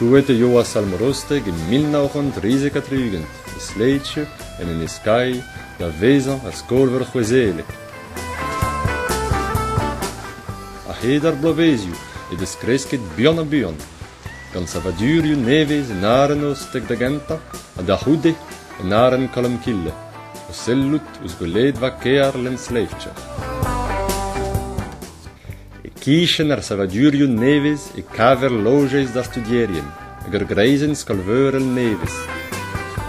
Cruete Joa Salmorosteg in 1943, een sleetje en een sky, da wezen als kolver Huezele. A hedar Blovesiu, e des cresket bion a bion, gan Savaduriu neves en aren osteg da genta, a da hude en aren kalamkille, o sellut us goled va kear len sleefcha. Kieschen Savaduriu neves e caver loges da studierien, eger greisen skalveurel neves.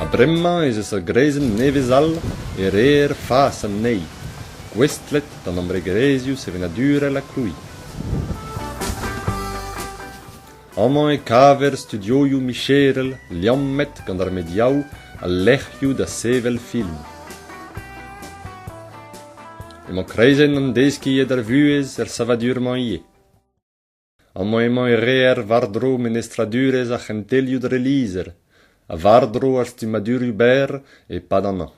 A bremma is a greisen neves all, e reer fas an nei. Questlet dan ombregresius e venadure la crui. Amo e caver studioiu Micherel, liammet gandar mediau, a lechiu da sevel film. Emo kreisen an deski e dar vues Savadur maie. Amo reer vardro menestradures a genteliu de reliser, a vardro ar stimaduriu ber e padana.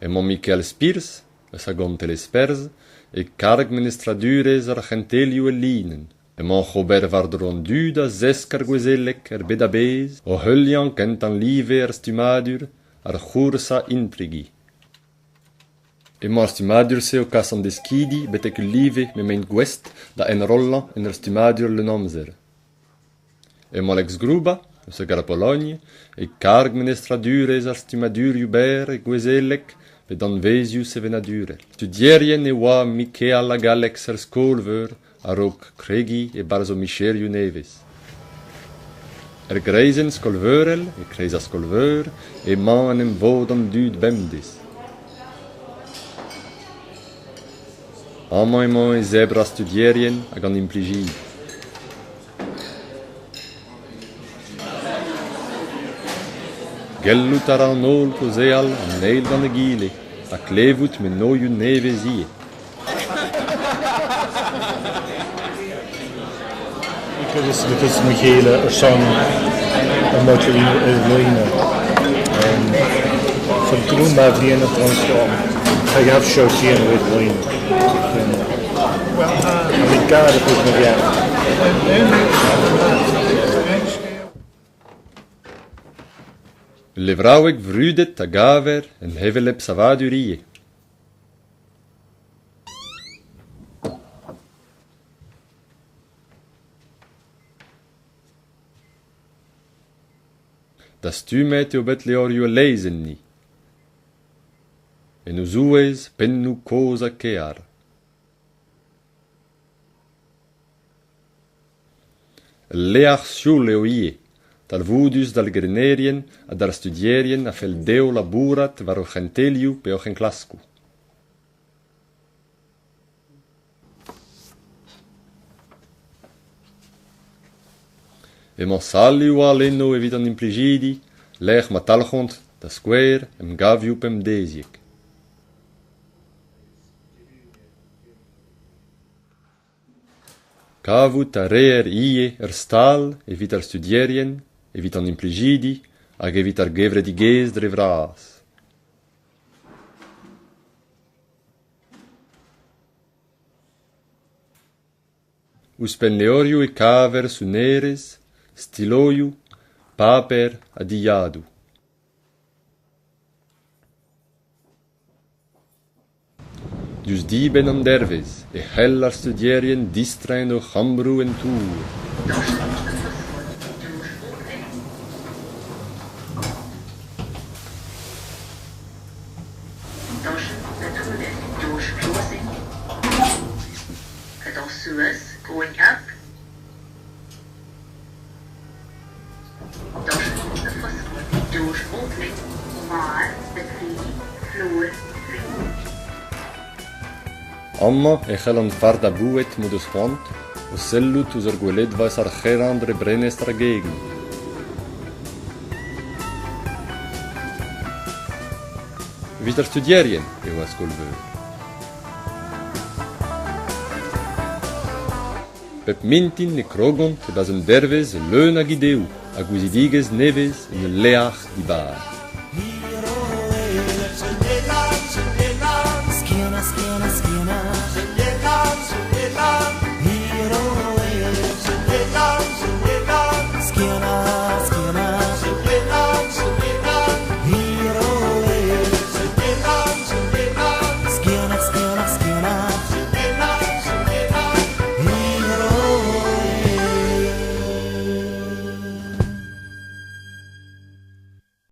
Emo Michael Spiers, a sagonte les pers, e carg menestradures ar genteliu e linen. Emo Robert vardron duda zeskar guezelek bedabez, o hullian kent an live ar stimadur, ar chursa intrigi. Emo ar stimadur se o kasan deskidi betek live me mein gwest da en rolla en ar stimadur le nomzer. Emo Alex Gruba, o segar a Pologne, e carg menestradures ar stimaduriu ber e guezelek, dan Vesius e venadure. Studierien e wa Michael Agalex ar skolver, arok Cregi e barzo Micheriu neves. Greisen skolverel e creisa skolver, e man en vodan dud bemdis. Amo e zebra studierien ag an impligi. Gellut ar an ol kozeal an neil van e gile, a klevut me noiu neves ie. Because Michele er son een motorine Eveline van groen maar vrienden transform. Hij gaf show zien met Eveline. Amerikanen goed met jou. Le vrouwek vrudet a gaver en hevelep savadurie. Das tümete obet leoriu leisen ni. En usues pennu cosa kear. Leach siule oie, tal vudus dal grenerien a dar studierien a fel deo laburat varo genteliu pe ochen clascu. Emo saliu a lenno evit an impligidi, lech matalchont da square em gaviu pem desiec. Cavut a reer ie stal evit ar studierien, evit an impligidi, ag evit ar gevre di gez dre vras. Uspen leoriu e caver suneres, stiloiu, paper adiadu. Dus diben an derves, e hellar studierien distraen o chambru en tour. Going up. Doors opening. Maar de vloer. Amma e chelan farda buet modus font, o sellut us argulet vas ar gerandre brenestra gegen. Vitar studierien, eu ascolveur. Pep mintin ne krogon te bazem dervez leun ag ideu, ag usidiges neves in leach di bar. Schiena, schiena, schiena.